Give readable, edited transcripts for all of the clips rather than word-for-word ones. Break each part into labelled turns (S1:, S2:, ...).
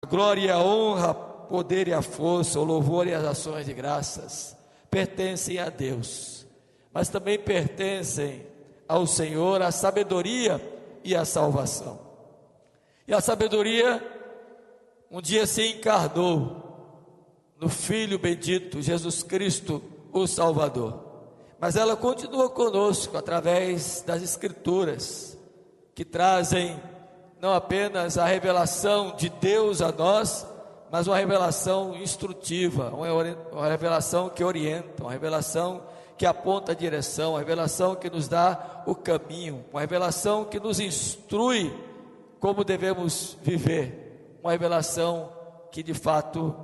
S1: glória e a honra, poder e a força, o louvor e as ações de graças pertencem a Deus, mas também pertencem ao Senhor a sabedoria e a salvação. E a sabedoria um dia se encarnou no Filho bendito, Jesus Cristo, o Salvador. Mas ela continua conosco através das Escrituras, que trazem não apenas a revelação de Deus a nós, mas uma revelação instrutiva, uma revelação que orienta, uma revelação que aponta a direção, uma revelação que nos dá o caminho, uma revelação que nos instrui como devemos viver, uma revelação que de fato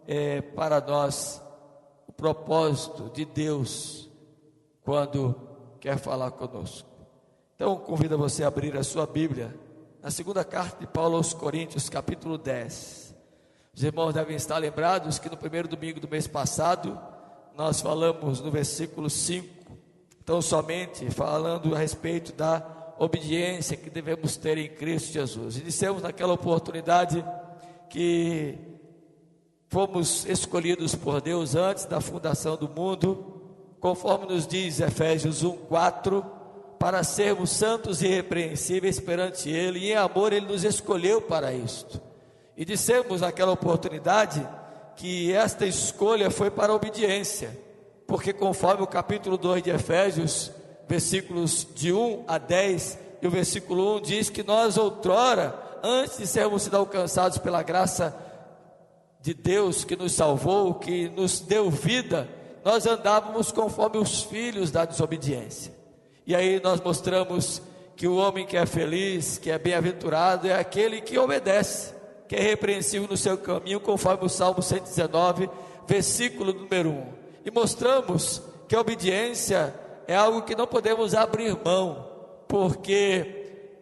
S1: é para nós o propósito de Deus quando quer falar conosco. Então convido você a abrir a sua Bíblia na segunda carta de Paulo aos Coríntios, capítulo 10. Os irmãos devem estar lembrados que no primeiro domingo do mês passado nós falamos no versículo 5, então somente falando a respeito da obediência que devemos ter em Cristo Jesus. E dissemos naquela oportunidade que fomos escolhidos por Deus antes da fundação do mundo, conforme nos diz Efésios 1:4, para sermos santos e irrepreensíveis perante Ele, e em amor Ele nos escolheu para isto. E dissemos naquela oportunidade que esta escolha foi para a obediência, porque conforme o capítulo 2 de Efésios, versículos de 1 a 10, e o versículo 1 diz que nós outrora, antes de sermos sido alcançados pela graça de Deus que nos salvou, que nos deu vida, nós andávamos conforme os filhos da desobediência. E aí nós mostramos que o homem que é feliz, que é bem-aventurado, é aquele que obedece, que é irrepreensível no seu caminho, conforme o Salmo 119, versículo número 1. E mostramos que a obediência é algo que não podemos abrir mão, porque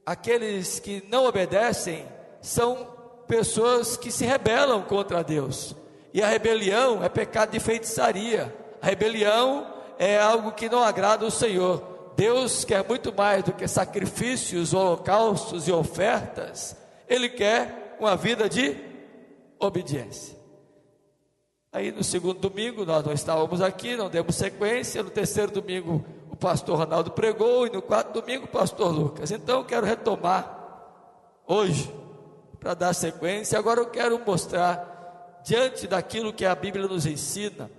S1: aqueles que não obedecem são pessoas que se rebelam contra Deus, e a rebelião é pecado de feitiçaria, a rebelião é algo que não agrada ao Senhor. Deus quer muito mais do que sacrifícios, holocaustos e ofertas. Ele quer uma vida de obediência. Aí no segundo domingo nós não estávamos aqui, não demos sequência. No terceiro domingo o pastor Ronaldo pregou, e no quarto domingo o pastor Lucas. Então eu quero retomar hoje para dar sequência. Agora eu quero mostrar, diante daquilo que a Bíblia nos ensina,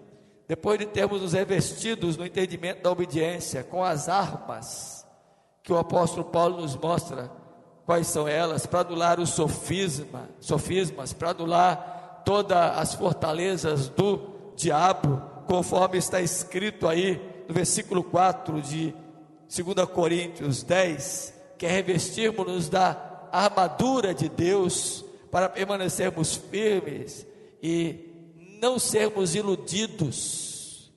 S1: depois de termos nos revestidos no entendimento da obediência, com as armas que o apóstolo Paulo nos mostra quais são elas, para anular os sofismas, para anular todas as fortalezas do diabo, conforme está escrito aí no versículo 4 de 2 Coríntios 10, que é revestirmos-nos da armadura de Deus, para permanecermos firmes e não sermos iludidos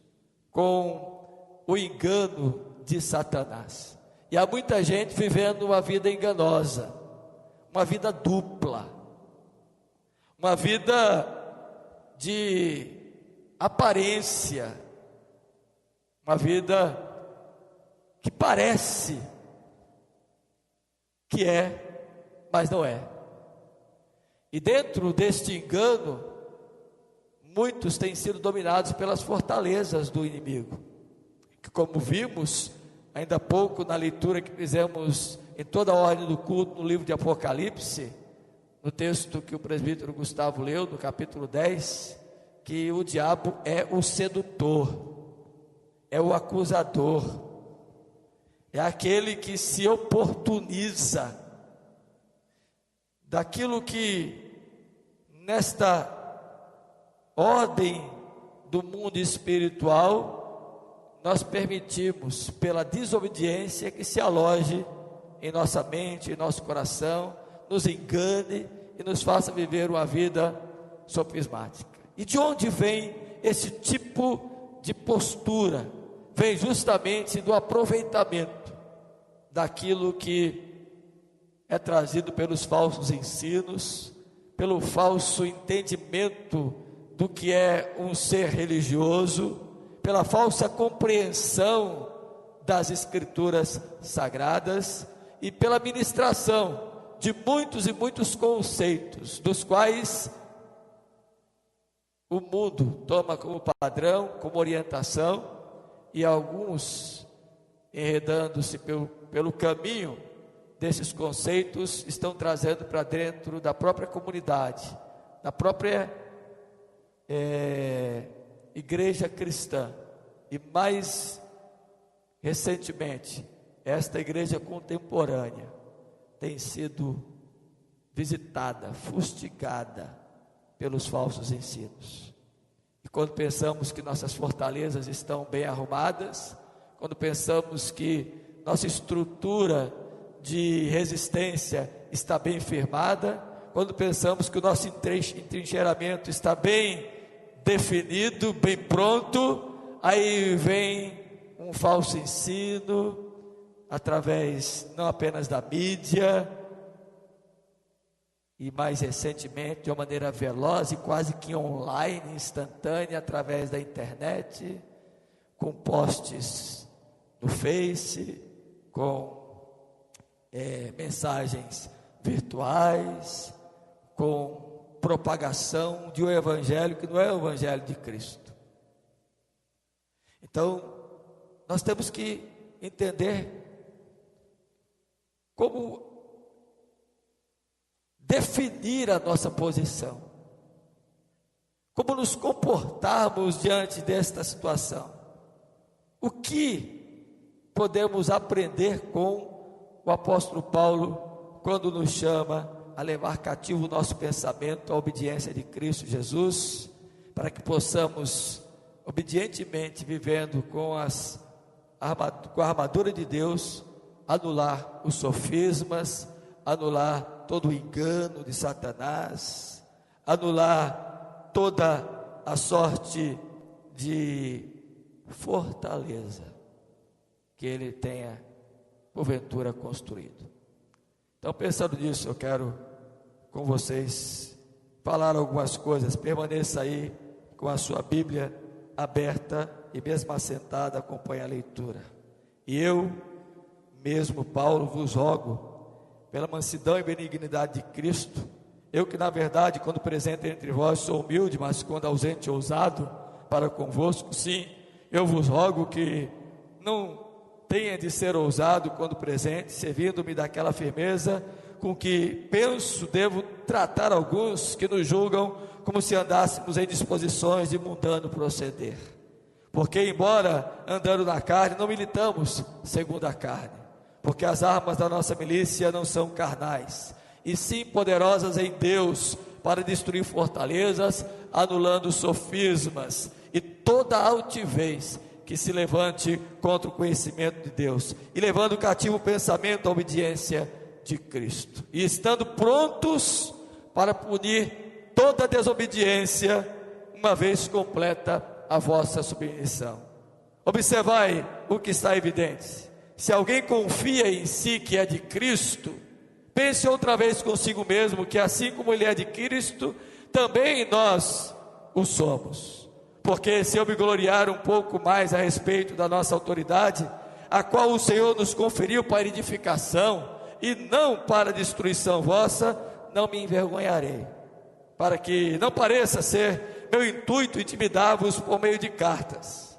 S1: com o engano de Satanás. E há muita gente vivendo uma vida enganosa, uma vida dupla, uma vida de aparência, uma vida que parece que é, mas não é. E dentro deste engano, muitos têm sido dominados pelas fortalezas do inimigo, que, como vimos ainda há pouco na leitura que fizemos em toda a ordem do culto no livro de Apocalipse, no texto que o presbítero Gustavo leu, no capítulo 10, que o diabo é o sedutor, é o acusador, é aquele que se oportuniza daquilo que nesta ordem do mundo espiritual nós permitimos, pela desobediência, que se aloje em nossa mente, em nosso coração, nos engane e nos faça viver uma vida sofismática. E de onde vem esse tipo de postura? Vem justamente do aproveitamento daquilo que é trazido pelos falsos ensinos, pelo falso entendimento do que é um ser religioso, pela falsa compreensão das Escrituras Sagradas e pela ministração de muitos e muitos conceitos, dos quais o mundo toma como padrão, como orientação, e alguns, enredando-se pelo caminho desses conceitos, estão trazendo para dentro da própria comunidade, da própria igreja cristã. E mais recentemente, esta igreja contemporânea tem sido visitada, fustigada pelos falsos ensinos. E quando pensamos que nossas fortalezas estão bem arrumadas, quando pensamos que nossa estrutura de resistência está bem firmada, quando pensamos que o nosso entrincheiramento está bem definido, bem pronto, aí vem um falso ensino, através não apenas da mídia, e mais recentemente de uma maneira veloz e quase que online, instantânea, através da internet, com posts no Face, com mensagens virtuais, com propagação de um evangelho que não é o evangelho de Cristo. Então, nós temos que entender como definir a nossa posição, como nos comportarmos diante desta situação, o que podemos aprender com o apóstolo Paulo quando nos chama a levar cativo o nosso pensamento à obediência de Cristo Jesus, para que possamos obedientemente, vivendo com a armadura de Deus, anular os sofismas, anular todo o engano de Satanás, anular toda a sorte de fortaleza que ele tenha porventura construído. Então, pensando nisso, eu quero com vocês falar algumas coisas. Permaneça aí com a sua Bíblia aberta e mesmo assentada, acompanhe a leitura. E eu mesmo, Paulo, vos rogo, pela mansidão e benignidade de Cristo, eu que na verdade, quando presente entre vós, sou humilde, mas quando ausente, ousado para convosco, sim, eu vos rogo que não tenha de ser ousado quando presente, servindo-me daquela firmeza com que penso devo tratar alguns que nos julgam como se andássemos em disposições de mundano proceder. Porque embora andando na carne, não militamos segundo a carne, porque as armas da nossa milícia não são carnais, e sim poderosas em Deus, para destruir fortalezas, anulando sofismas, e toda altivez que se levante contra o conhecimento de Deus, e levando cativo o pensamento à obediência de Cristo, e estando prontos para punir toda desobediência, uma vez completa a vossa submissão. Observai o que está evidente: se alguém confia em si que é de Cristo, pense outra vez consigo mesmo, que assim como ele é de Cristo, também nós o somos. Porque se eu me gloriar um pouco mais a respeito da nossa autoridade, a qual o Senhor nos conferiu para edificação e não para destruição vossa, não me envergonharei, para que não pareça ser meu intuito intimidar-vos por meio de cartas.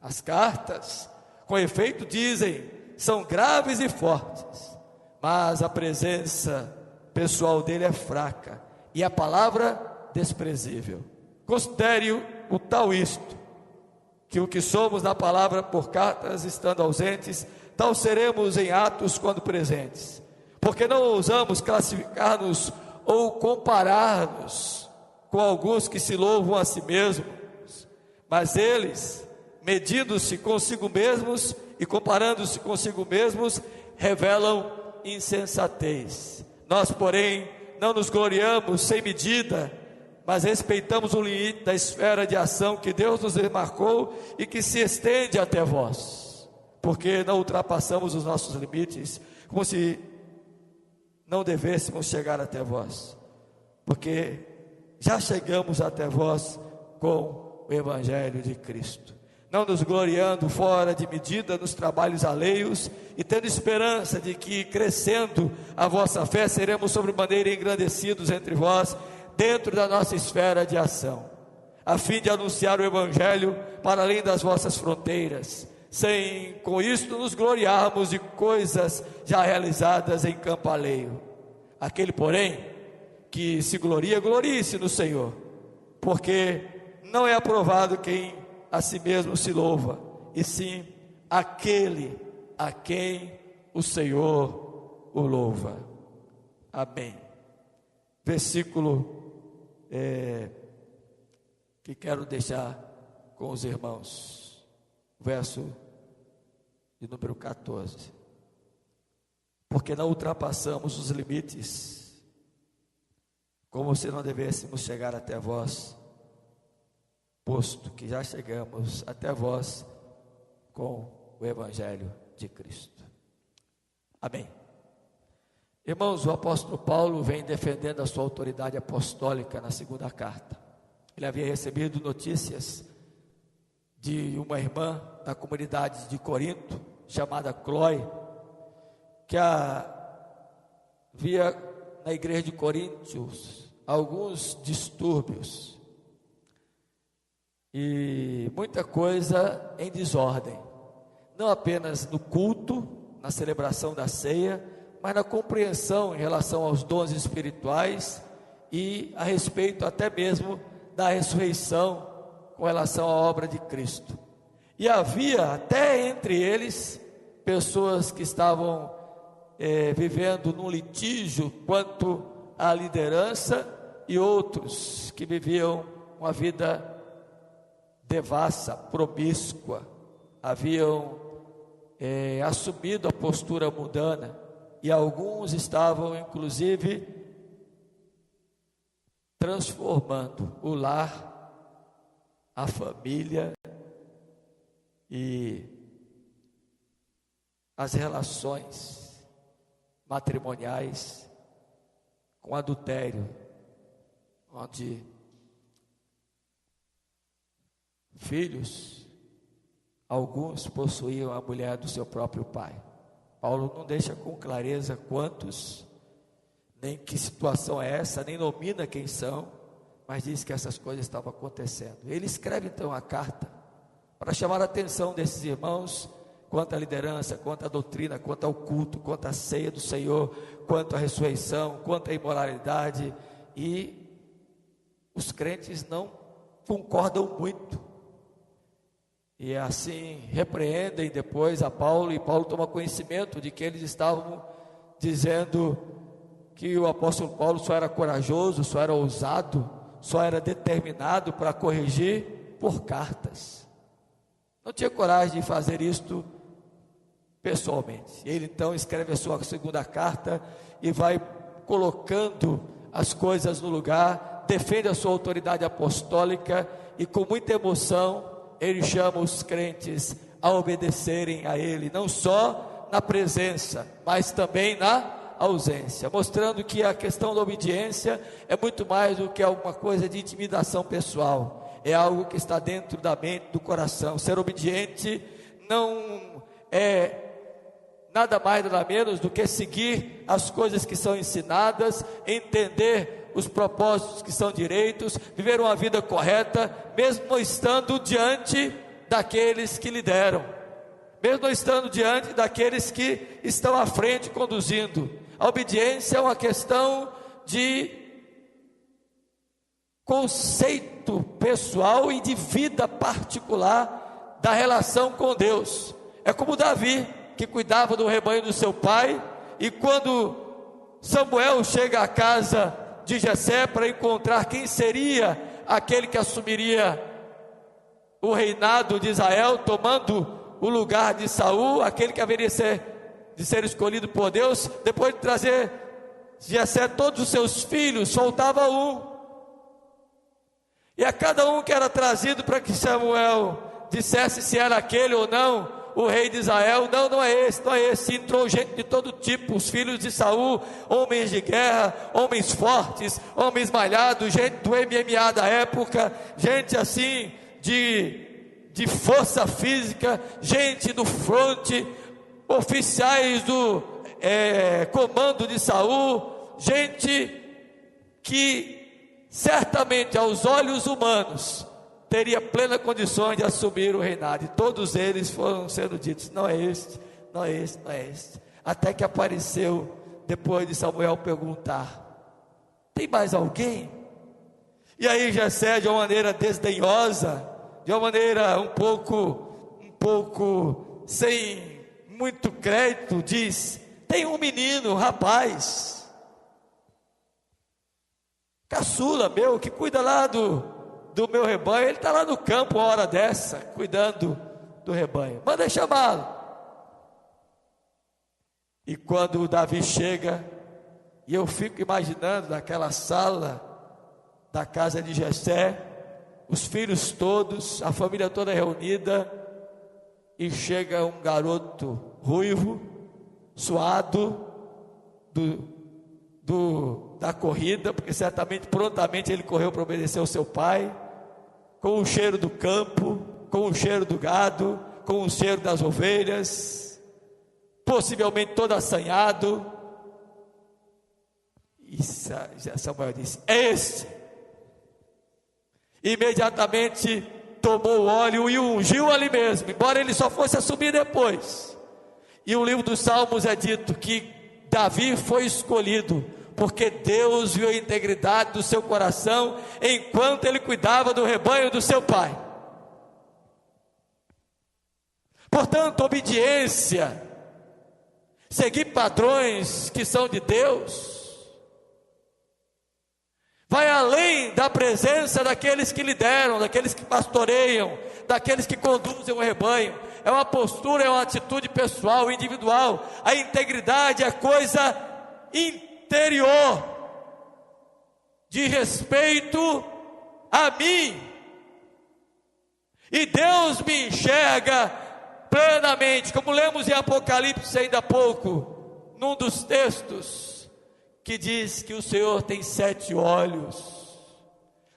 S1: As cartas, com efeito, dizem, são graves e fortes, mas a presença pessoal dele é fraca e a palavra desprezível. Considere o tal isto, que o que somos na palavra por cartas, estando ausentes, tal seremos em atos quando presentes, porque não ousamos classificar-nos ou comparar-nos com alguns que se louvam a si mesmos, mas eles, medindo-se consigo mesmos e comparando-se consigo mesmos, revelam insensatez. Nós, porém, não nos gloriamos sem medida, mas respeitamos o limite da esfera de ação que Deus nos demarcou e que se estende até vós, porque não ultrapassamos os nossos limites, como se não devêssemos chegar até vós, porque já chegamos até vós com o Evangelho de Cristo. não nos gloriando fora de medida nos trabalhos alheios, e tendo esperança de que, crescendo a vossa fé, seremos sobremaneira engrandecidos entre vós, dentro da nossa esfera de ação, a fim de anunciar o Evangelho para além das vossas fronteiras, sem com isto nos gloriarmos de coisas já realizadas em campo alheio. Aquele, porém, que se gloria, glorie-se no Senhor, porque não é aprovado quem a si mesmo se louva, e sim aquele a quem o Senhor o louva. Amém. Versículo que quero deixar com os irmãos, verso de número 14. Porque não ultrapassamos os limites, como se não devêssemos chegar até vós, posto que já chegamos até vós com o Evangelho de Cristo. Amém. Irmãos, o apóstolo Paulo vem defendendo a sua autoridade apostólica na segunda carta. Ele havia recebido notícias de uma irmã da comunidade de Corinto, chamada Cloé, que havia na igreja de Coríntios alguns distúrbios e muita coisa em desordem, não apenas no culto, na celebração da ceia, mas na compreensão em relação aos dons espirituais e a respeito até mesmo da ressurreição com relação à obra de Cristo. E havia até entre eles pessoas que estavam vivendo num litígio quanto à liderança, e outros que viviam uma vida devassa, promíscua, haviam assumido a postura mundana, e alguns estavam inclusive transformando o lar, a família e as relações matrimoniais com adultério, onde filhos, alguns possuíam a mulher do seu próprio pai. Paulo não deixa com clareza quantos, nem que situação é essa, nem nomina quem são, mas diz que essas coisas estavam acontecendo. Ele escreve então a carta para chamar a atenção desses irmãos quanto à liderança, quanto à doutrina, quanto ao culto, quanto à ceia do Senhor, quanto à ressurreição, quanto à imoralidade, e os crentes não concordam muito, e assim repreendem depois a Paulo, e Paulo toma conhecimento de que eles estavam dizendo que o apóstolo Paulo só era corajoso, só era ousado, só era determinado para corrigir por cartas, não tinha coragem de fazer isto pessoalmente. Ele então escreve a sua segunda carta e vai colocando as coisas no lugar, defende a sua autoridade apostólica, e com muita emoção ele chama os crentes a obedecerem a ele, não só na presença, mas também na ausência, mostrando que a questão da obediência é muito mais do que alguma coisa de intimidação pessoal, é algo que está dentro da mente, do coração. Ser obediente não é nada mais, nada menos do que seguir as coisas que são ensinadas, entender os propósitos que são direitos, viver uma vida correta, mesmo estando diante daqueles que lideram, mesmo estando diante daqueles que estão à frente conduzindo. A obediência é uma questão de conceito pessoal e de vida particular da relação com Deus. É como Davi, que cuidava do rebanho do seu pai, e quando Samuel chega à casa de Jessé para encontrar quem seria aquele que assumiria o reinado de Israel, tomando o lugar de Saul, aquele que haveria de ser escolhido por Deus, depois de trazer Jessé todos os seus filhos, faltava um, e a cada um que era trazido para que Samuel dissesse se era aquele ou não, o rei de Israel, não é esse, entrou gente de todo tipo, os filhos de Saul, homens de guerra, homens fortes, homens malhados, gente do MMA da época, gente assim, de de força física, gente do fronte, oficiais do comando de Saul, gente que certamente aos olhos humanos teria plena condições de assumir o reinado, e todos eles foram sendo ditos: não é este, não é este, não é este, até que apareceu, depois de Samuel perguntar: tem mais alguém? E aí Jessé, de uma maneira desdenhosa, de uma maneira um pouco sem muito crédito, diz: tem um menino, um rapaz, caçula meu, que cuida lá do meu rebanho. Ele está lá no campo uma hora dessa, cuidando do rebanho, manda chamá-lo. E quando Davi chega, e eu fico imaginando naquela sala da casa de Jessé, os filhos todos, a família toda reunida, e chega um garoto ruivo, suado da corrida, porque certamente prontamente ele correu para obedecer ao seu pai, com o cheiro do campo, com o cheiro do gado, com o cheiro das ovelhas, possivelmente todo assanhado. E Samuel disse: é este. Imediatamente tomou o óleo e o ungiu ali mesmo, embora ele só fosse assumir depois. E o livro dos Salmos é dito que Davi foi escolhido porque Deus viu a integridade do seu coração enquanto ele cuidava do rebanho do seu pai. Portanto, obediência, seguir padrões que são de Deus, vai além da presença daqueles que lideram, daqueles que pastoreiam, daqueles que conduzem o rebanho. É uma postura, é uma atitude pessoal, individual. A integridade é coisa interior, de respeito a mim. E Deus me enxerga plenamente, como lemos em Apocalipse ainda há pouco, num dos textos, que diz que o Senhor tem 7 olhos.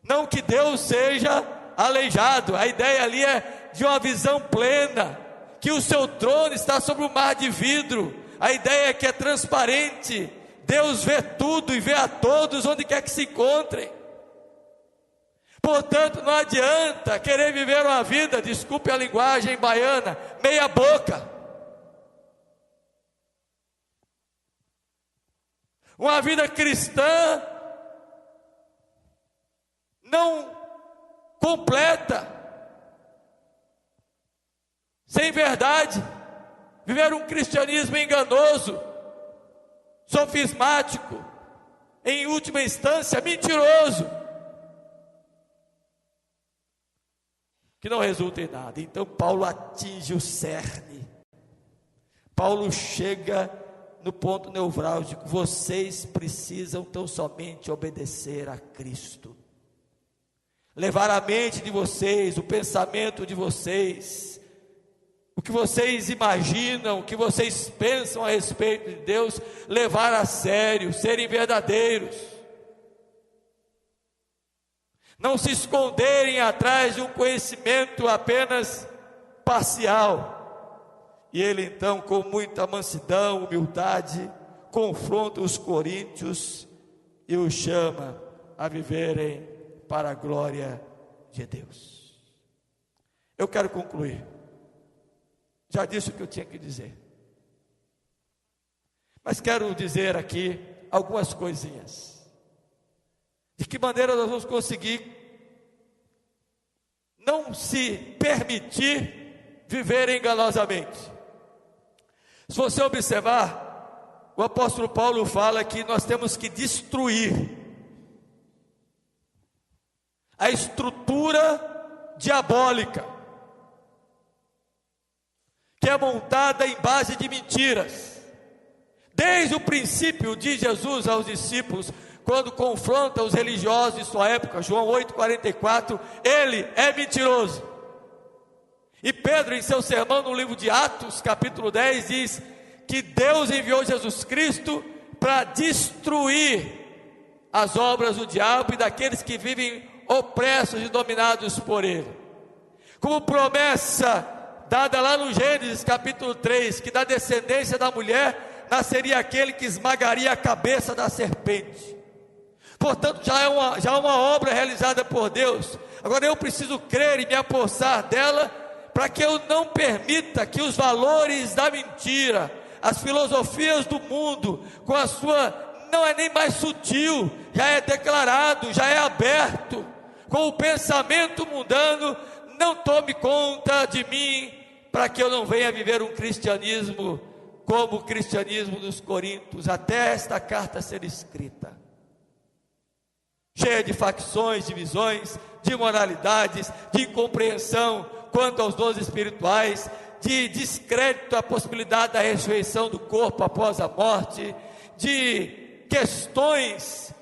S1: Não que Deus seja aleijado, a ideia ali é de uma visão plena, que o seu trono está sobre o mar de vidro, a ideia é que é transparente, Deus vê tudo e vê a todos onde quer que se encontrem. Portanto, não adianta querer viver uma vida, desculpe a linguagem baiana, meia boca, uma vida cristã não completa, sem verdade, viver um cristianismo enganoso, sofismático, em última instância mentiroso, que não resulta em nada. Então Paulo atinge o cerne, Paulo chega no ponto nevrálgico: vocês precisam tão somente obedecer a Cristo, levar a mente de vocês, o pensamento de vocês, o que vocês imaginam, o que vocês pensam a respeito de Deus, levar a sério, serem verdadeiros, não se esconderem atrás de um conhecimento apenas parcial. E ele então, com muita mansidão, humildade, confronta os coríntios e os chama a viverem para a glória de Deus. Eu quero concluir. Já disse o que eu tinha que dizer, mas quero dizer aqui algumas coisinhas. De que maneira nós vamos conseguir não se permitir viver enganosamente? Se você observar, o apóstolo Paulo fala que nós temos que destruir a estrutura diabólica, que é montada em base de mentiras. Desde o princípio de Jesus aos discípulos, quando confronta os religiosos de sua época, João 8,44, ele é mentiroso. E Pedro, em seu sermão no livro de Atos, capítulo 10, diz que Deus enviou Jesus Cristo para destruir as obras do diabo e daqueles que vivem opressos e dominados por ele. como promessa dada lá no Gênesis capítulo 3, que da descendência da mulher nasceria aquele que esmagaria a cabeça da serpente. Portanto, já é uma obra realizada por Deus. Agora eu preciso crer e me apossar dela, para que eu não permita que os valores da mentira, as filosofias do mundo, com a sua, não é nem mais sutil, já é declarado, já é aberto, com o pensamento mundano, não tome conta de mim, para que eu não venha viver um cristianismo como o cristianismo dos Coríntios, até esta carta ser escrita, cheia de facções, divisões, de imoralidades, de incompreensão quanto aos dons espirituais, de descrédito à possibilidade da ressurreição do corpo após a morte, de questões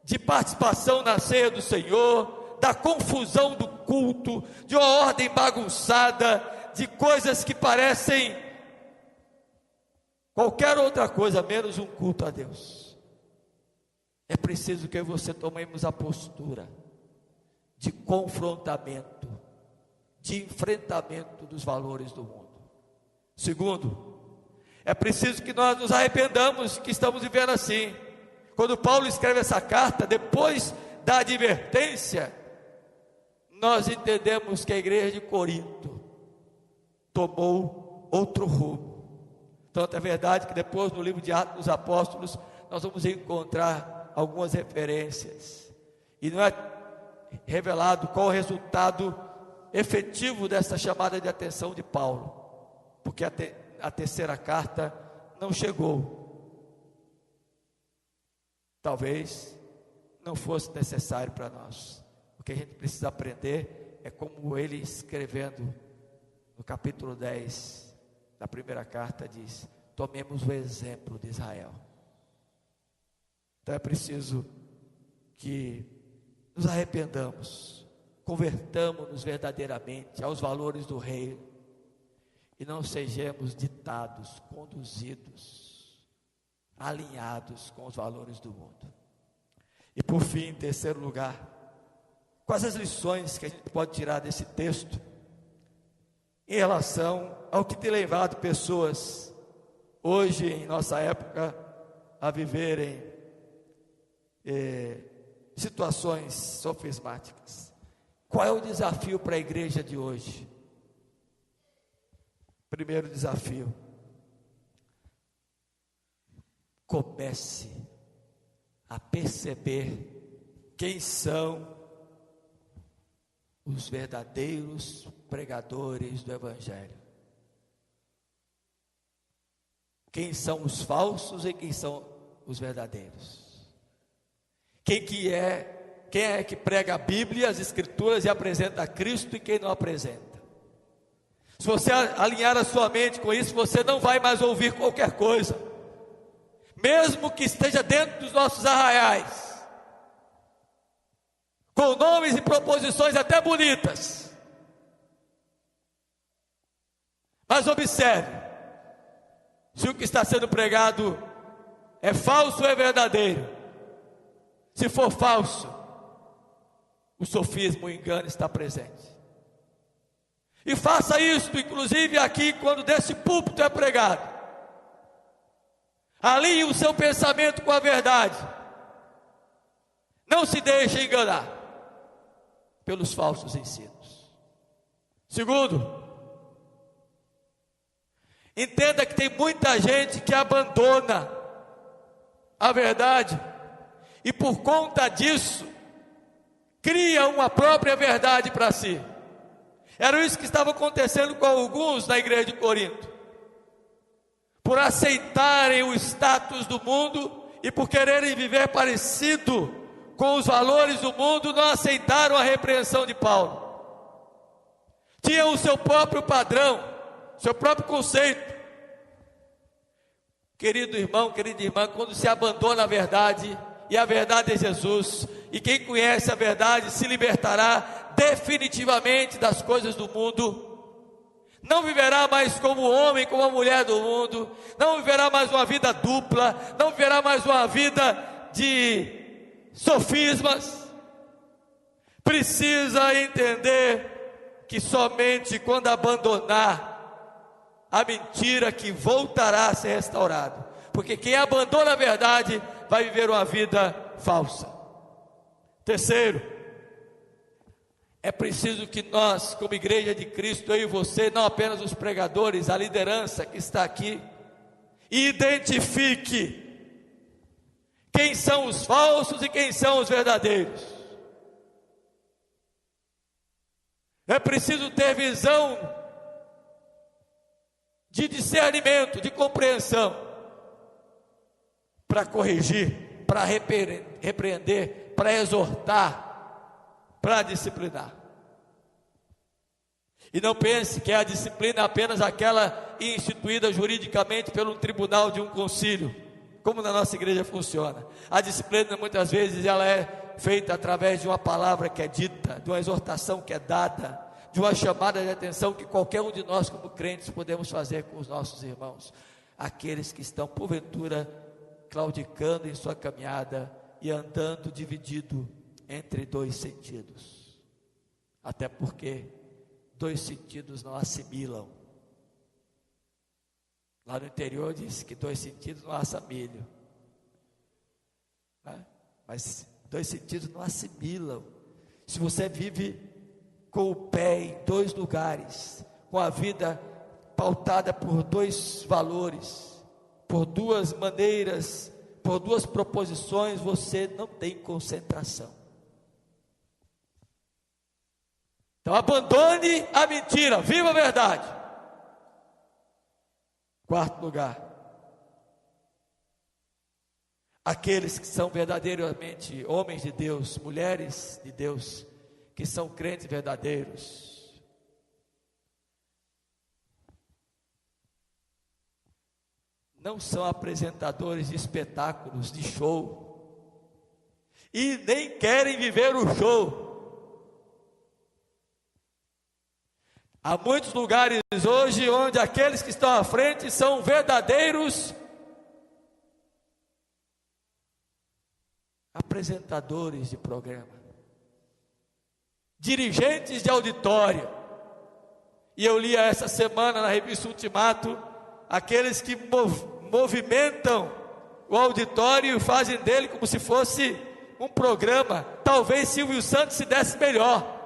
S1: de participação na ceia do Senhor, da confusão do culto, de uma ordem bagunçada, de coisas que parecem qualquer outra coisa menos um culto a Deus. É preciso que eu e você tomemos a postura de confrontamento, de enfrentamento dos valores do mundo. Segundo, é preciso que nós nos arrependamos que estamos vivendo assim. Quando Paulo escreve essa carta, depois da advertência, nós entendemos que a igreja de Corinto tomou outro rumo. Tanto é verdade que depois no livro de Atos dos Apóstolos nós vamos encontrar algumas referências, e não é revelado qual o resultado efetivo dessa chamada de atenção de Paulo, porque a terceira carta não chegou. Talvez não fosse necessário para nós. O que a gente precisa aprender é como ele, escrevendo no capítulo 10 da primeira carta, diz: tomemos o exemplo de Israel. Então é preciso que nos arrependamos, convertamos-nos verdadeiramente aos valores do reino, e não sejamos ditados, conduzidos, alinhados com os valores do mundo. E por fim, em terceiro lugar, quais as lições que a gente pode tirar desse texto em relação ao que tem levado pessoas hoje, em nossa época, a viverem situações sofismáticas? Qual é o desafio para a igreja de hoje? Primeiro desafio: comece a perceber quem são os verdadeiros pregadores do Evangelho. Quem são os falsos e quem são os verdadeiros. Quem é que prega a Bíblia, as Escrituras, e apresenta a Cristo, e quem não apresenta. Se você alinhar a sua mente com isso, você não vai mais ouvir qualquer coisa, mesmo que esteja dentro dos nossos arraiais, com nomes e proposições até bonitas. Mas observe, se o que está sendo pregado é falso ou é verdadeiro. Se for falso, o sofismo, o engano está presente. E faça isso, inclusive aqui, quando desse púlpito é pregado. Alinhe o seu pensamento com a verdade. Não se deixe enganar pelos falsos ensinos. Segundo, entenda que tem muita gente que abandona a verdade e por conta disso cria uma própria verdade para si. Era isso que estava acontecendo com alguns na igreja de Corinto. Por aceitarem o status do mundo e por quererem viver parecido com os valores do mundo, não aceitaram a repreensão de Paulo. Tinham o seu próprio padrão, seu próprio conceito. Querido irmão, querida irmã, quando se abandona a verdade, e a verdade é Jesus, e quem conhece a verdade se libertará definitivamente das coisas do mundo, não viverá mais como homem, como a mulher do mundo, não viverá mais uma vida dupla, não viverá mais uma vida de sofismas. Precisa entender que somente quando abandonar a mentira que voltará a ser restaurado, porque quem abandona a verdade vai viver uma vida falsa. Terceiro, é preciso que nós, como igreja de Cristo, eu e você, não apenas os pregadores, a liderança que está aqui, identifique quem são os falsos e quem são os verdadeiros. É preciso ter visão de discernimento, de compreensão, para corrigir, para repreender, para exortar, para disciplinar. E não pense que a disciplina é apenas aquela instituída juridicamente pelo tribunal de um concílio, como na nossa igreja funciona. A disciplina muitas vezes ela é feita através de uma palavra que é dita, de uma exortação que é dada, de uma chamada de atenção que qualquer um de nós como crentes podemos fazer com os nossos irmãos, aqueles que estão porventura claudicando em sua caminhada e andando dividido entre dois sentidos, até porque dois sentidos não assimilam. Lá no interior diz que dois sentidos não assam milho, né? Mas dois sentidos não assimilam. Se você vive com o pé em dois lugares, com a vida pautada por dois valores, por duas maneiras, por duas proposições, você não tem concentração. Então abandone a mentira, viva a verdade. Quarto lugar, aqueles que são verdadeiramente homens de Deus, mulheres de Deus, que são crentes verdadeiros, não são apresentadores de espetáculos, de show, e nem querem viver o show. Há muitos lugares hoje onde aqueles que estão à frente são verdadeiros apresentadores de programa, dirigentes de auditório. E eu li essa semana na revista Ultimato, aqueles que movimentam o auditório e fazem dele como se fosse um programa. Talvez Silvio Santos se desse melhor.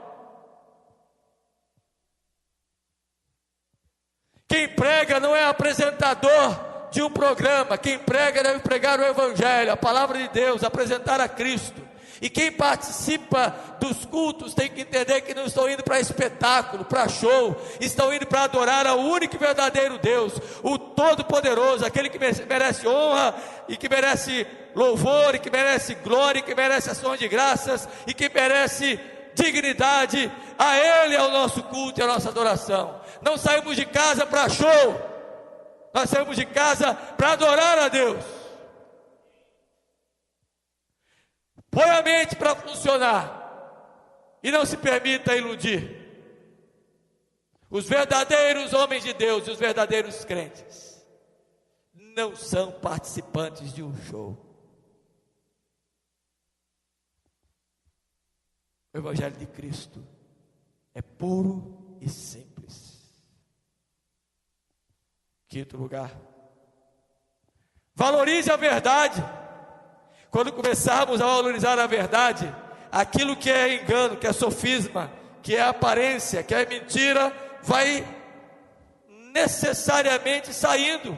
S1: Quem prega não é apresentador de um programa. Quem prega deve pregar o Evangelho, a palavra de Deus, apresentar a Cristo. E quem participa dos cultos tem que entender que não estão indo para espetáculo, para show, estão indo para adorar ao único e verdadeiro Deus, o Todo-Poderoso, aquele que merece honra e que merece louvor, e que merece glória, e que merece ações de graças, e que merece dignidade. A Ele é o nosso culto e a nossa adoração. Não saímos de casa para show, nós saímos de casa para adorar a Deus. Põe a mente para funcionar e não se permita iludir. Os verdadeiros homens de Deus e os verdadeiros crentes não são participantes de um show. O Evangelho de Cristo é puro e simples. Quinto lugar, valorize a verdade. Quando começarmos a valorizar a verdade, aquilo que é engano, que é sofisma, que é aparência, que é mentira, vai necessariamente saindo.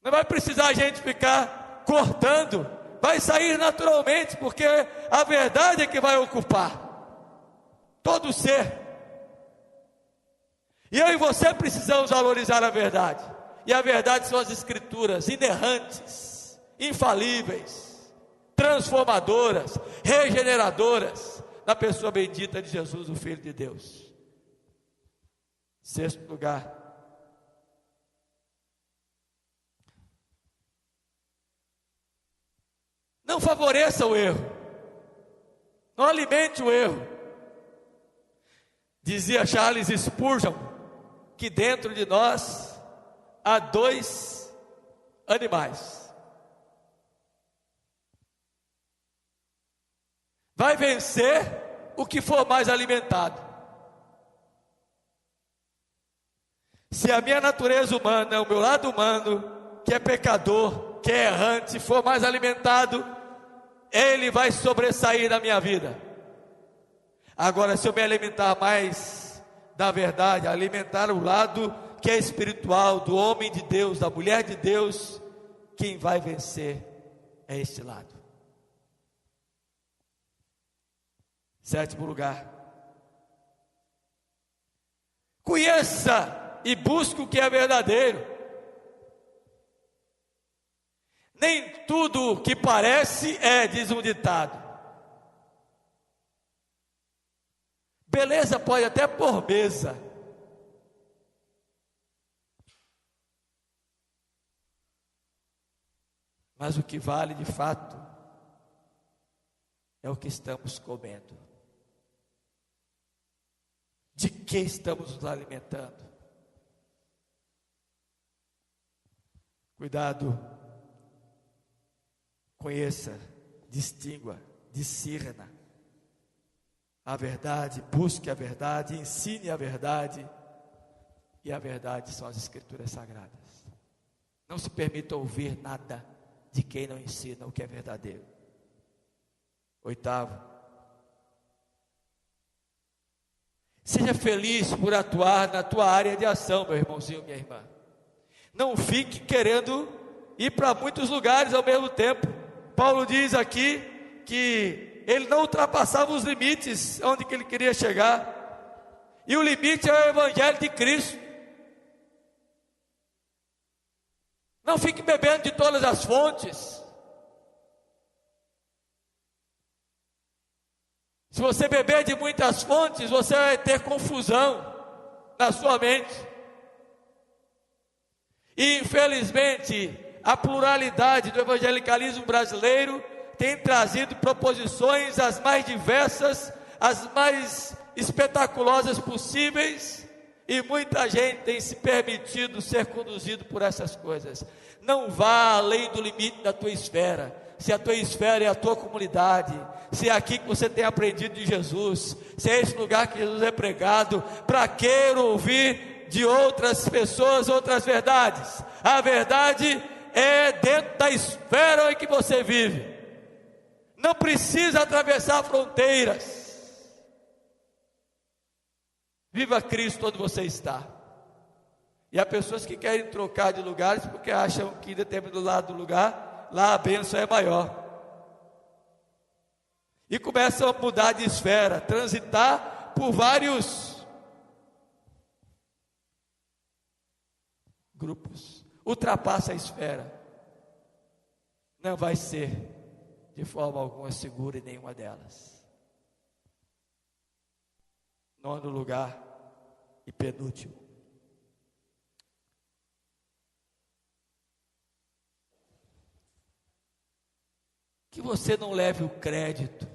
S1: Não vai precisar a gente ficar cortando, vai sair naturalmente, porque a verdade é que vai ocupar todo o ser. E eu e você precisamos valorizar a verdade. E a verdade são as escrituras inerrantes, infalíveis, transformadoras, regeneradoras, na pessoa bendita de Jesus, o Filho de Deus. Sexto lugar, não favoreça o erro, não alimente o erro. Dizia Charles Spurgeon que dentro de nós há dois animais. Vai vencer o que for mais alimentado. Se a minha natureza humana, o meu lado humano, que é pecador, que é errante, for mais alimentado, ele vai sobressair na minha vida. Agora, se eu me alimentar mais da verdade, alimentar o lado que é espiritual, do homem de Deus, da mulher de Deus, quem vai vencer é este lado. Sétimo lugar, conheça e busque o que é verdadeiro. Nem tudo que parece é, diz um ditado. Beleza pode até pôr mesa, mas o que vale de fato é o que estamos comendo. De que estamos nos alimentando? Cuidado, conheça, distingua, discirna a verdade, busque a verdade, ensine a verdade, e a verdade são as Escrituras Sagradas. Não se permita ouvir nada de quem não ensina o que é verdadeiro. Oitavo, seja feliz por atuar na tua área de ação, meu irmãozinho, minha irmã. Não fique querendo ir para muitos lugares ao mesmo tempo. Paulo diz aqui que ele não ultrapassava os limites onde que ele queria chegar. E o limite é o Evangelho de Cristo. Não fique bebendo de todas as fontes. Se você beber de muitas fontes, você vai ter confusão na sua mente. E infelizmente, a pluralidade do evangelicalismo brasileiro tem trazido proposições as mais diversas, as mais espetaculosas possíveis, e muita gente tem se permitido ser conduzido por essas coisas. Não vá além do limite da tua esfera. Se a tua esfera é a tua comunidade, se é aqui que você tem aprendido de Jesus, se é esse lugar que Jesus é pregado, para que ouvir de outras pessoas outras verdades? A verdade é dentro da esfera em que você vive. Não precisa atravessar fronteiras. Viva Cristo onde você está. E há pessoas que querem trocar de lugares porque acham que em determinado lado do lugar, lá a bênção é maior. E começam a mudar de esfera, transitar por vários grupos. Ultrapassa a esfera. Não vai ser de forma alguma segura em nenhuma delas. Nono lugar e penúltimo. Que você não leve o crédito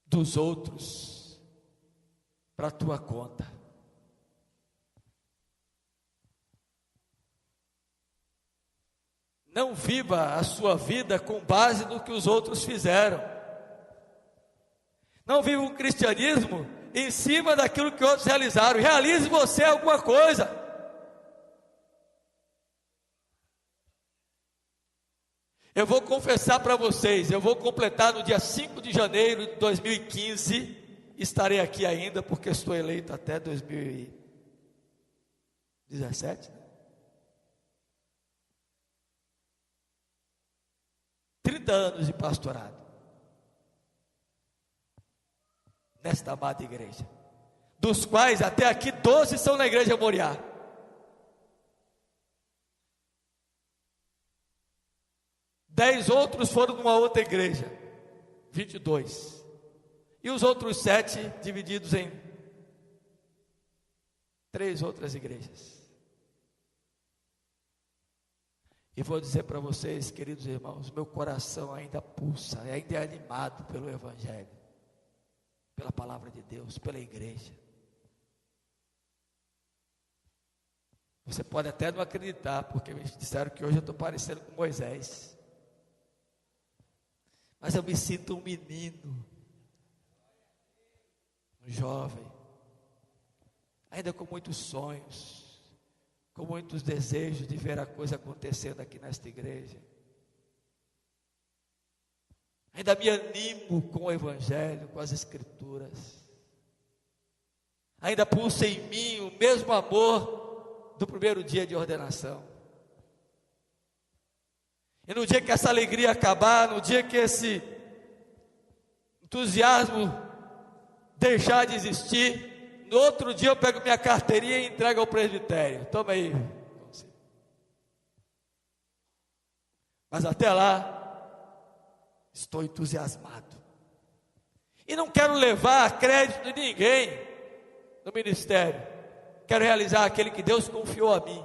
S1: dos outros para a tua conta. Não viva a sua vida com base no que os outros fizeram. Não viva o cristianismo em cima daquilo que outros realizaram. Realize você alguma coisa. Eu vou confessar para vocês, eu vou completar no dia 5 de janeiro de 2015, estarei aqui ainda, porque estou eleito até 2017, né? 30 anos de pastorado, nesta amada igreja, dos quais até aqui 12 são na igreja Moriá. Dez outros foram numa outra igreja, 22. E os outros 7 divididos em 3 outras igrejas. E vou dizer para vocês, queridos irmãos, meu coração ainda pulsa, ainda é animado pelo Evangelho, pela palavra de Deus, pela igreja. Você pode até não acreditar, porque me disseram que hoje eu estou parecendo com Moisés. Mas eu me sinto um menino. um jovem, ainda com muitos sonhos, com muitos desejos de ver a coisa acontecendo aqui nesta igreja. Ainda me animo com o Evangelho, com as Escrituras. Ainda pulsa em mim o mesmo amor do primeiro dia de ordenação. E no dia que essa alegria acabar, no dia que esse entusiasmo deixar de existir, no outro dia eu pego minha carteirinha e entrego ao presbitério. Toma aí. Mas até lá, estou entusiasmado. E não quero levar crédito de ninguém no ministério. Quero realizar aquele que Deus confiou a mim.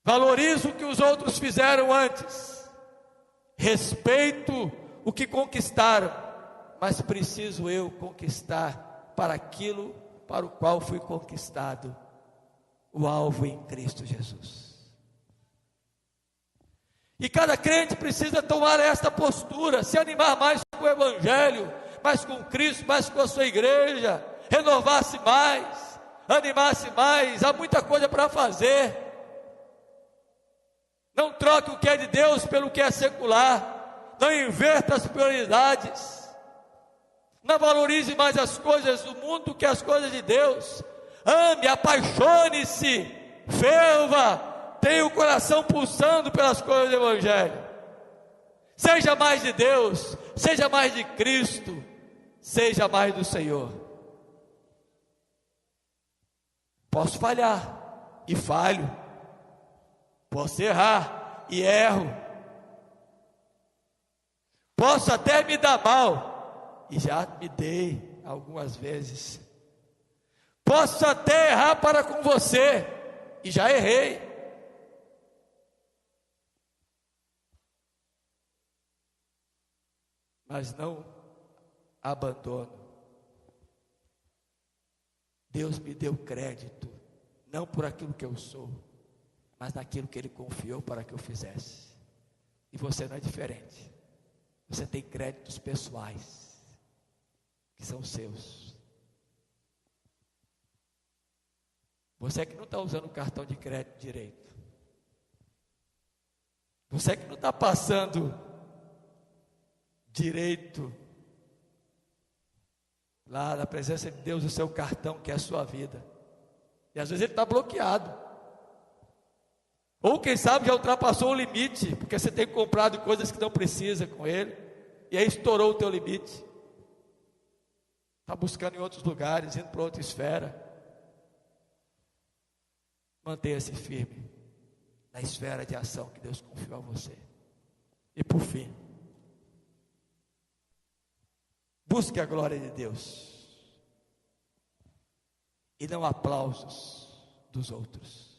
S1: Valorizo o que os outros fizeram antes. Respeito o que conquistaram. Mas preciso eu conquistar para aquilo para o qual fui conquistado. O alvo em Cristo Jesus. E cada crente precisa tomar esta postura, se animar mais com o Evangelho, mais com Cristo, mais com a sua igreja, renovar-se mais, animar-se mais, há muita coisa para fazer. Não troque o que é de Deus pelo que é secular, não inverta as prioridades, não valorize mais as coisas do mundo que as coisas de Deus. Ame, apaixone-se, ferva, tenha o coração pulsando pelas coisas do Evangelho. Seja mais de Deus, seja mais de Cristo, seja mais do Senhor. Posso falhar e falho, posso errar e erro, posso até me dar mal, e já me dei algumas vezes. Posso até errar para com você, e já errei. Mas não abandono. Deus me deu crédito, não por aquilo que eu sou, mas naquilo que Ele confiou para que eu fizesse. E você não é diferente. Você tem créditos pessoais, que são seus. Você que não está usando o cartão de crédito direito. Você que não está passando direito lá na presença de Deus o seu cartão, que é a sua vida. E às vezes ele está bloqueado. Ou quem sabe já ultrapassou o limite, porque você tem comprado coisas que não precisa com ele, e aí estourou o teu limite. Está buscando em outros lugares, indo para outra esfera. Mantenha-se firme na esfera de ação que Deus confiou a você. E por fim, busque a glória de Deus e não aplausos dos outros.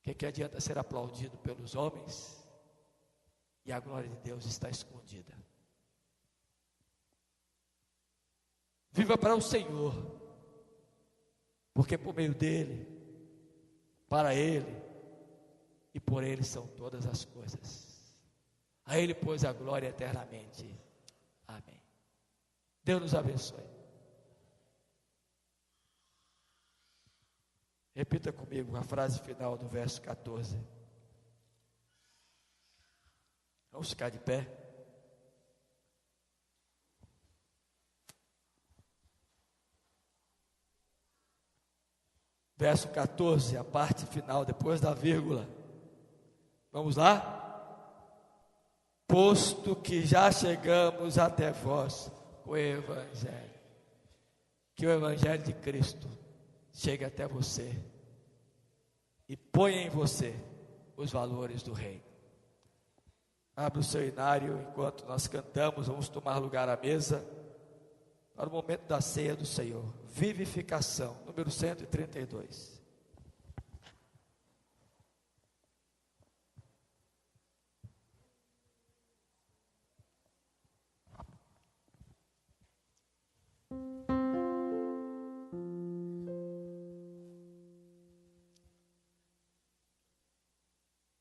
S1: O que adianta ser aplaudido pelos homens e a glória de Deus está escondida? Viva para o Senhor, porque por meio dele, para ele e por ele são todas as coisas. A ele pois a glória eternamente. Amém. Deus nos abençoe. Repita comigo a frase final do verso 14. Vamos ficar de pé. Verso 14, a parte final, depois da vírgula. Vamos lá? Posto que já chegamos até vós com o Evangelho. Que o Evangelho de Cristo chegue até você e ponha em você os valores do reino. Abra o seu inário enquanto nós cantamos, vamos tomar lugar à mesa para o momento da ceia do Senhor. Vivificação, número 132.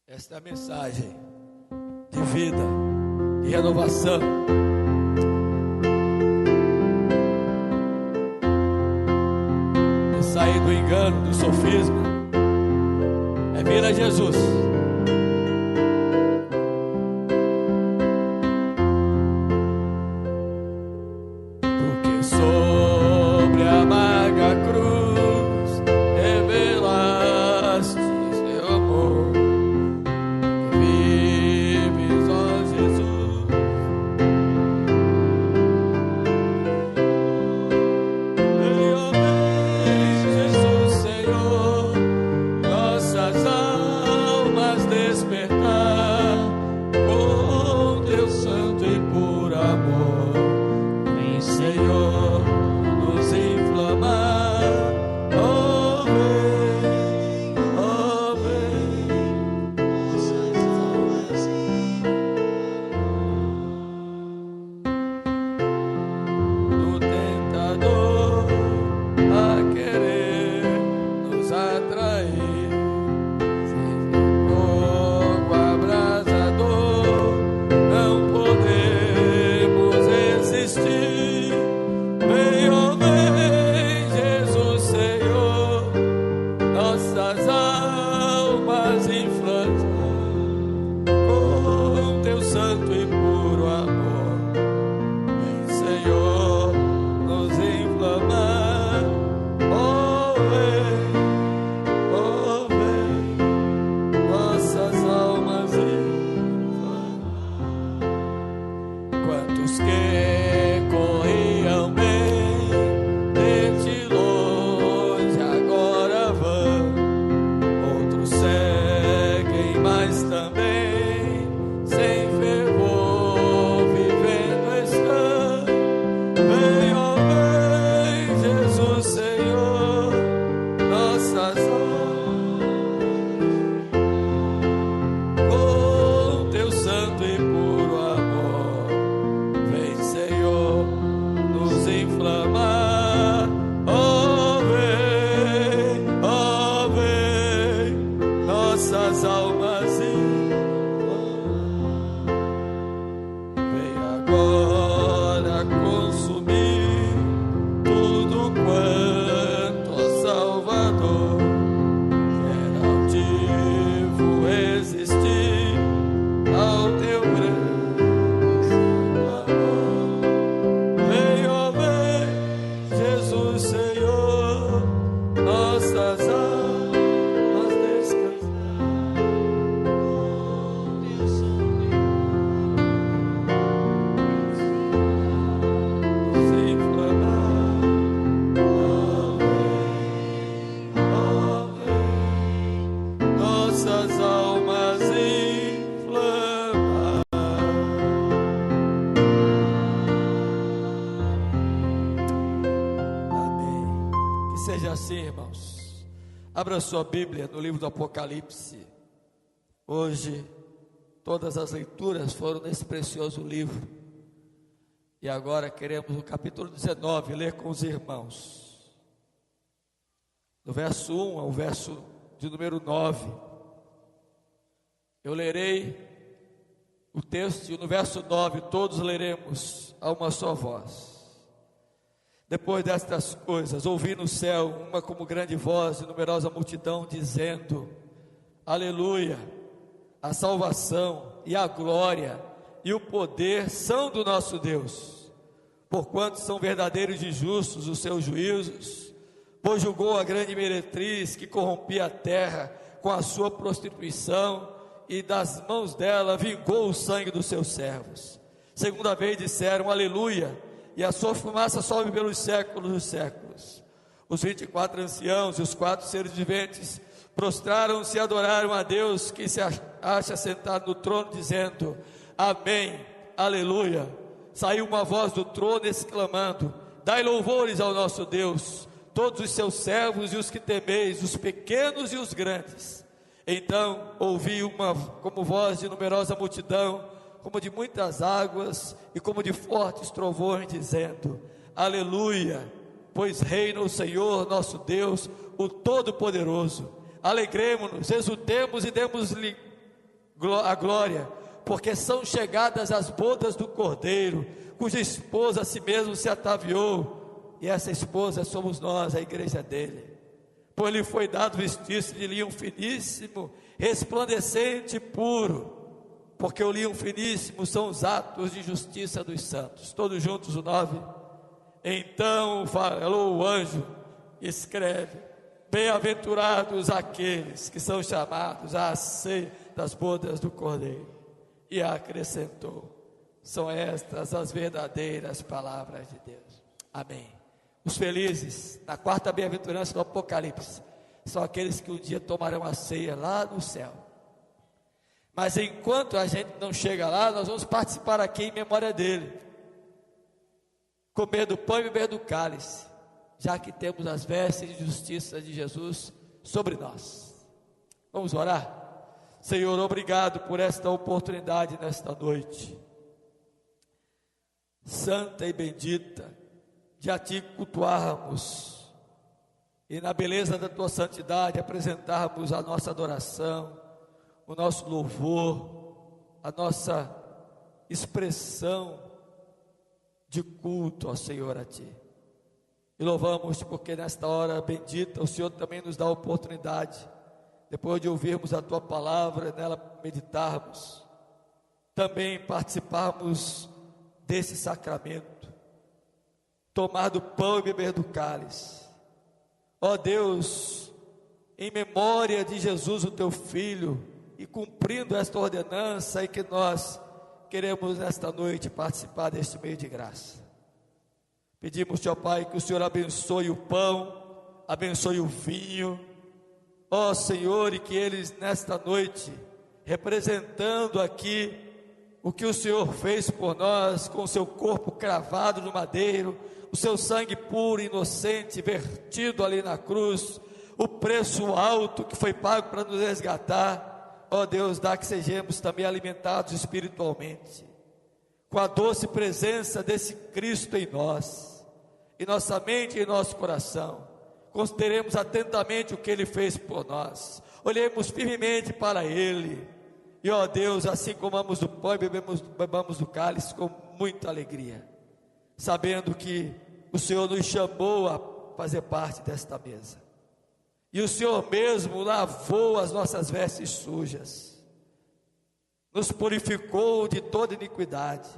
S1: Esta é a mensagem de vida, de renovação. De sair do engano, do sofisma. É vir a Jesus. Porque sobre a amarga cruz revelaste seu amor. Vives, ó Jesus. Vem, ó vem, Jesus, Senhor, nossas almas despertar com teu santo e puro amor. Vem, Senhor, nos inflamar. Oh, vem, oh, vem, nossas almas do tentador a querer nos atrair. Fogo abrasador, não podemos resistir. Vem, ó vem, Jesus, Senhor, nossas almas inflamar com teu santo e puro amor. Vem, Senhor, nos inflamar. Oh, vem, nossas almas inflamar. Quantos que corriam bem de ti longe agora vão, outros seguem, mas também sem fervor vivendo estão. Vem, ó vem, Jesus, Senhor, nossas almas com teu santo e puro amor. Vem, Senhor, nos inflamar. Oh, vem, nossas almas inflamar. Vem agora consumir tudo quanto, ó Salvador, quer altivo resistir ao teu grande amor. Vem, ó vem, Jesus, Senhor, nossas almas descansar com teu santo nos inflamar. Oh, vem, nossas almas inflamar. Amém. Que seja assim, irmãos. Abra sua Bíblia no livro do Apocalipse. Hoje, todas as leituras foram nesse precioso livro. E agora queremos o capítulo 19 ler com os irmãos. Do verso 1 ao verso de número 9. Eu lerei o texto e no verso 9 todos leremos a uma só voz. Depois destas coisas, ouvi no céu uma como grande voz de numerosa multidão dizendo: Aleluia! A salvação e a glória e o poder são do nosso Deus, porquanto são verdadeiros e justos os seus juízos, pois julgou a grande meretriz que corrompia a terra com a sua prostituição, e das mãos dela vingou o sangue dos seus servos. Segunda vez disseram aleluia, e a sua fumaça sobe pelos séculos dos séculos. Os 24 anciãos e os 4 seres viventes prostraram-se e adoraram a Deus que se acha sentado no trono, dizendo: Amém, aleluia. Saiu uma voz do trono exclamando: Dai louvores ao nosso Deus, todos os seus servos e os que temeis, os pequenos e os grandes. Então ouvi uma como voz de numerosa multidão, como de muitas águas e como de fortes trovões, dizendo: Aleluia, pois reina o Senhor nosso Deus, o Todo-Poderoso. Alegremo-nos, exultemos e demos-lhe a glória, porque são chegadas as bodas do Cordeiro, cuja esposa a si mesmo se ataviou, e essa esposa somos nós, a igreja dele. Por lhe foi dado vestir-se de linho finíssimo, resplandecente e puro, porque o linho finíssimo são os atos de justiça dos santos. Todos juntos o 9. Então falou o anjo, escreve: bem-aventurados aqueles que são chamados à ceia das bodas do Cordeiro. E acrescentou: são estas as verdadeiras palavras de Deus. Amém. Os felizes, na quarta bem-aventurança do Apocalipse, são aqueles que um dia tomarão a ceia lá no céu. Mas enquanto a gente não chega lá, nós vamos participar aqui em memória dele, comer do pão e beber do cálice, já que temos as vestes de justiça de Jesus sobre nós. Vamos orar? Senhor, obrigado por esta oportunidade nesta noite santa e bendita, de a Ti cultuarmos e na beleza da Tua santidade apresentarmos a nossa adoração, o nosso louvor, a nossa expressão de culto ao Senhor, a Ti. E louvamos-Te porque nesta hora bendita o Senhor também nos dá a oportunidade, depois de ouvirmos a Tua palavra, nela meditarmos, também participarmos desse sacramento, tomar do pão e beber do cálice. Ó Deus, em memória de Jesus, o Teu Filho, e cumprindo esta ordenança, e que nós queremos nesta noite participar deste meio de graça. Pedimos-te, ó Pai, que o Senhor abençoe o pão, abençoe o vinho, ó Senhor, e que eles nesta noite, representando aqui o que o Senhor fez por nós, com o seu corpo cravado no madeiro, o seu sangue puro e inocente vertido ali na cruz, o preço alto que foi pago para nos resgatar, ó Deus, dá que sejamos também alimentados espiritualmente, com a doce presença desse Cristo em nós, em nossa mente e em nosso coração. Consideremos atentamente o que Ele fez por nós, olhemos firmemente para Ele, e ó Deus, assim como amamos do pão e bebamos do cálice com muita alegria, sabendo que o Senhor nos chamou a fazer parte desta mesa, e o Senhor mesmo lavou as nossas vestes sujas, nos purificou de toda iniquidade,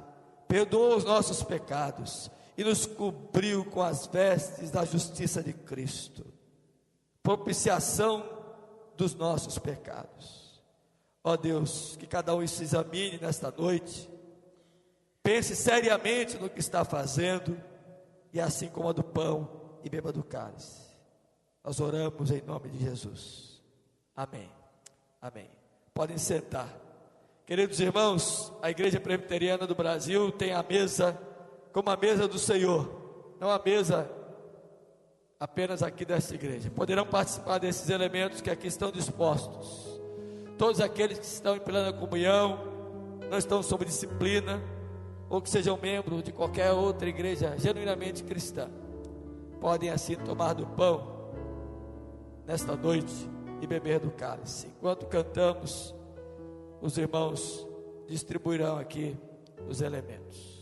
S1: perdoou os nossos pecados, e nos cobriu com as vestes da justiça de Cristo, propiciação dos nossos pecados. Ó Deus, que cada um se examine nesta noite, pense seriamente no que está fazendo, e assim como a do pão e beba do cálice. Nós oramos em nome de Jesus. Amém. Amém. Podem sentar. Queridos irmãos, a Igreja Presbiteriana do Brasil tem a mesa como a mesa do Senhor, não a mesa apenas aqui desta igreja. Poderão participar desses elementos que aqui estão dispostos. Todos aqueles que estão em plena comunhão, não estão sob disciplina, ou que sejam membros de qualquer outra igreja genuinamente cristã, podem assim tomar do pão nesta noite e beber do cálice. Enquanto cantamos, os irmãos distribuirão aqui os elementos.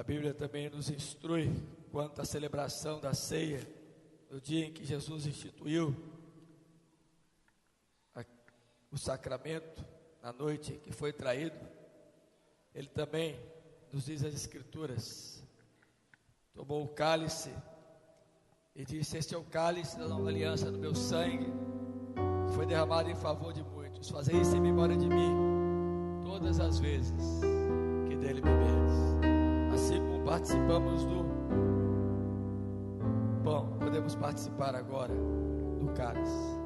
S1: Bíblia também nos instrui quanto à celebração da ceia, no dia em que Jesus instituiu o sacramento, na noite em que foi traído. Ele também nos diz as Escrituras, tomou o cálice e disse: este é o cálice da nova aliança no meu sangue, que foi derramado em favor de muitos. Fazei isso em memória de mim, todas as vezes que dele beberes. Assim como participamos do pão, podemos participar agora do cálice.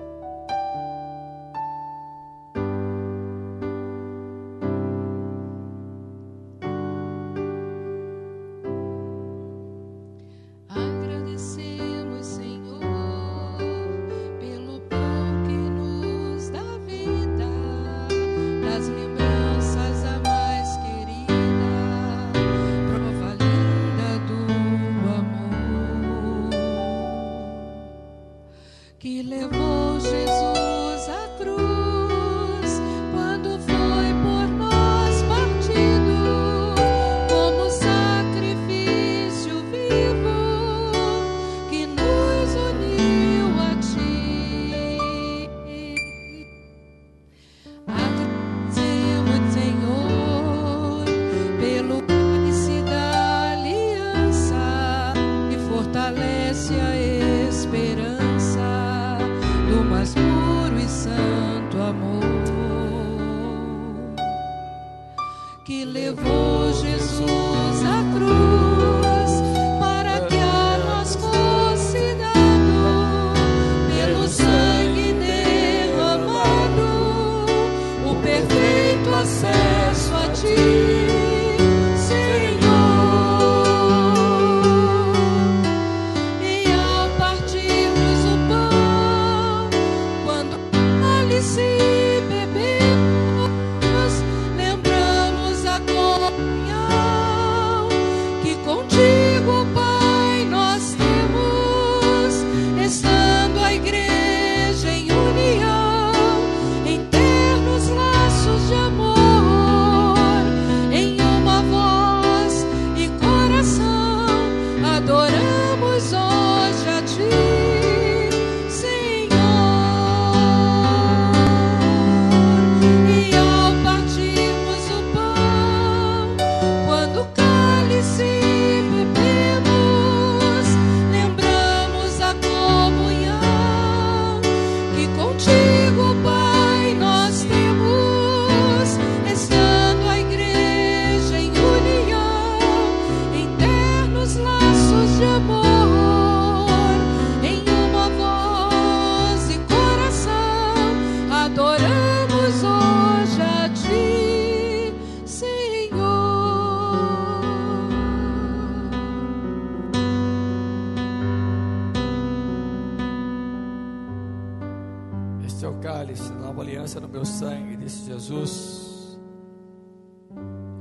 S1: Este é o cálice da nova aliança no meu sangue, disse Jesus,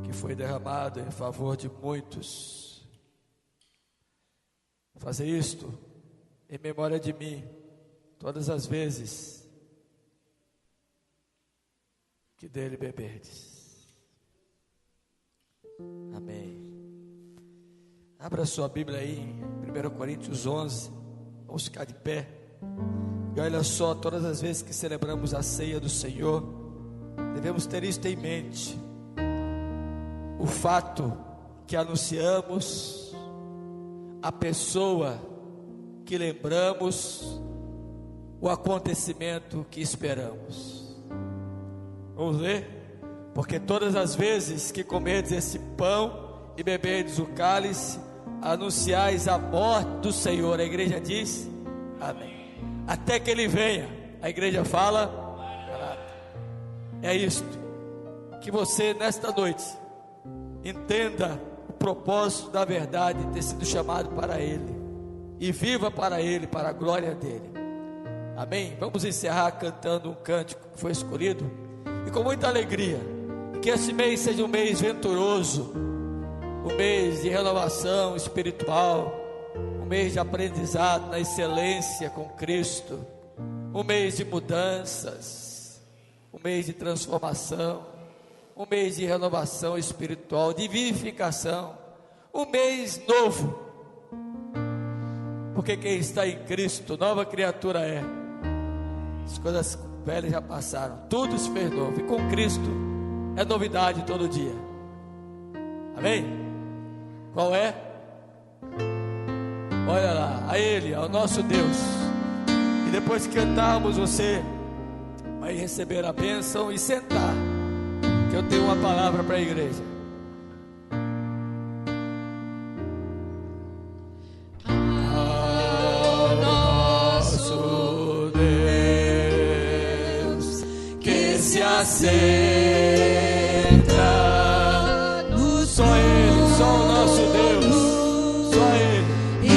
S1: que foi derramado em favor de muitos. Fazer isto em memória de mim, todas as vezes que dele beberdes. Amém. Abra sua Bíblia aí em 1 Coríntios 11, vamos ficar de pé. E olha só, todas as vezes que celebramos a ceia do Senhor, devemos ter isto em mente: o fato que anunciamos, a pessoa que lembramos, o acontecimento que esperamos. Vamos ler? Porque todas as vezes que comerdes esse pão e beberdes o cálice, anunciais a morte do Senhor. A igreja diz amém. Até que ele venha. A igreja fala é isto, que você nesta noite entenda o propósito da verdade, ter sido chamado para ele e viva para ele, para a glória dele. Amém? Vamos encerrar cantando um cântico que foi escolhido, e com muita alegria, que esse mês seja um mês venturoso, um mês de renovação espiritual, um mês de aprendizado na excelência com Cristo, um mês de mudanças, um mês de transformação, um mês de renovação espiritual, de vivificação, um mês novo, porque quem está em Cristo, nova criatura é. As coisas velhas já passaram, tudo se fez novo, e com Cristo é novidade todo dia. Amém? Qual é? Olha lá, a Ele, ao nosso Deus. E depois que cantarmos, você vai receber a bênção e sentar, que eu tenho uma palavra para a igreja. Ao nosso Deus, que se assenta, só Ele, só o nosso Deus, só Ele. E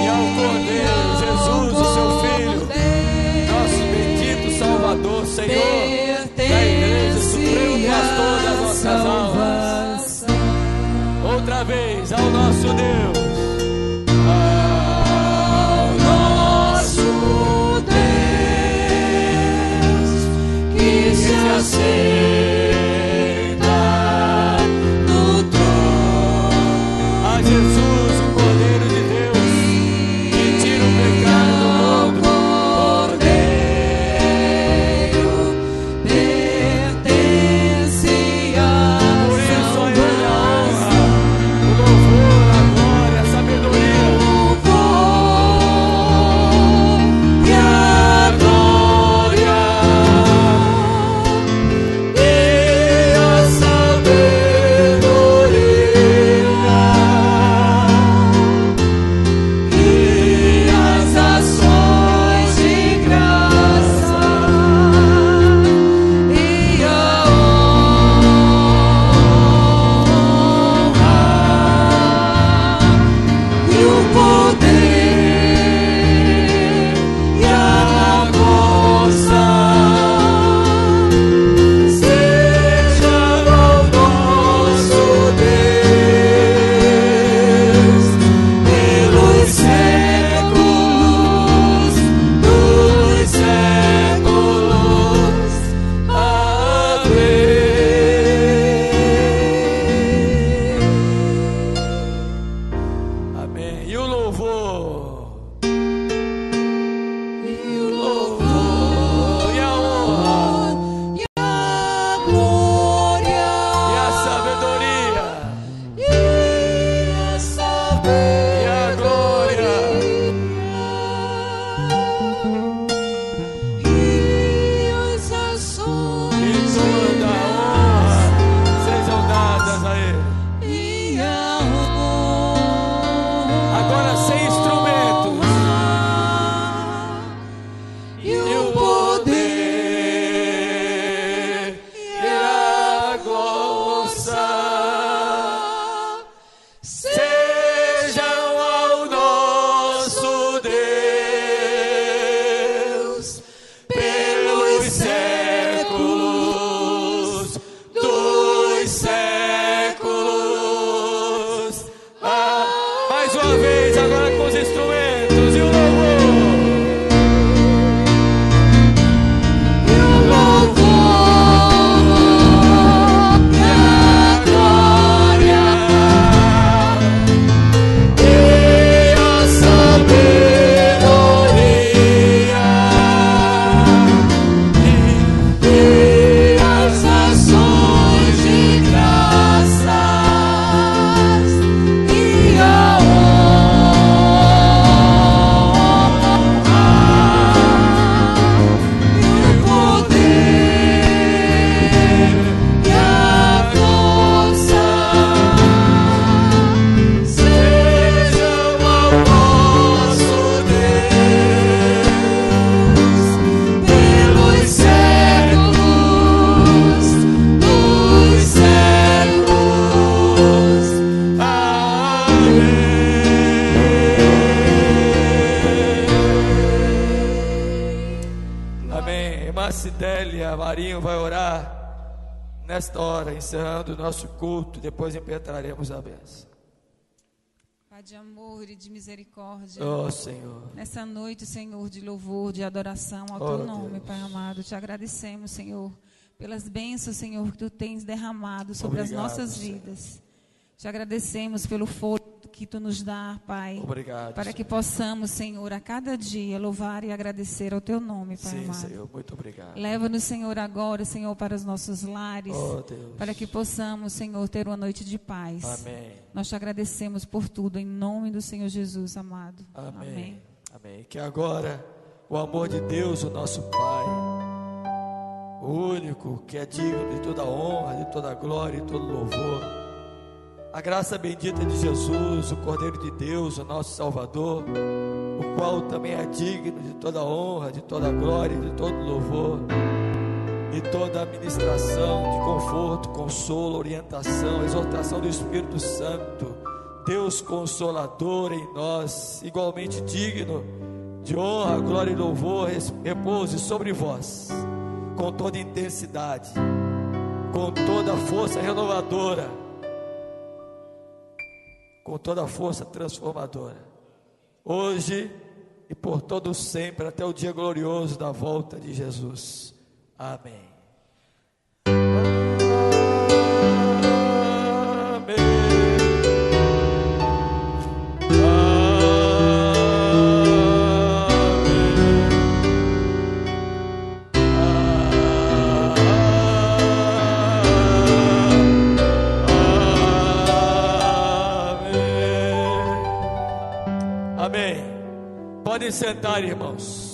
S1: ao Cordeiro, Jesus, o seu Filho, nosso bendito Salvador, Senhor da igreja, supremo pastor das nossas almas. Outra vez, ao nosso Deus. Ao nosso Deus, que se assenta no trono. A Jesus, o Cordeiro de Deus, que tira o pecado do mundo. Cidélia Marinho vai orar nesta hora, encerrando o nosso culto, depois impetraremos a bênção.
S2: Pai de amor e de misericórdia,
S1: ó Senhor,
S2: nessa noite, Senhor, de louvor, de adoração ao Teu nome, Deus. Pai amado, te agradecemos, Senhor, pelas bênçãos, Senhor, que Tu tens derramado sobre as nossas vidas. Te agradecemos pelo fôlego que Tu nos dá, Pai.
S1: Obrigado,
S2: para que possamos, Senhor, a cada dia louvar e agradecer ao Teu nome, Pai
S1: sim,
S2: amado.
S1: Senhor, muito obrigado.
S2: Leva-nos, Senhor, agora, Senhor, para os nossos lares,
S1: Oh, Deus.
S2: para que possamos, Senhor, ter uma noite de paz.
S1: Amém.
S2: Nós Te agradecemos por tudo, em nome do Senhor Jesus, amado.
S1: Amém. Amém. Que agora o amor de Deus, o nosso Pai, o único que é digno de toda honra, de toda glória e todo louvor, a graça bendita de Jesus, o Cordeiro de Deus, o nosso Salvador, o qual também é digno de toda honra, de toda glória e de todo louvor, e toda administração de conforto, consolo, orientação, exortação do Espírito Santo, Deus Consolador em nós, igualmente digno de honra, glória e louvor, repouse sobre vós, com toda intensidade, com toda a força renovadora, com toda a força transformadora, hoje e por todo sempre, até o dia glorioso da volta de Jesus. Amém. Amém. Podem sentar, irmãos.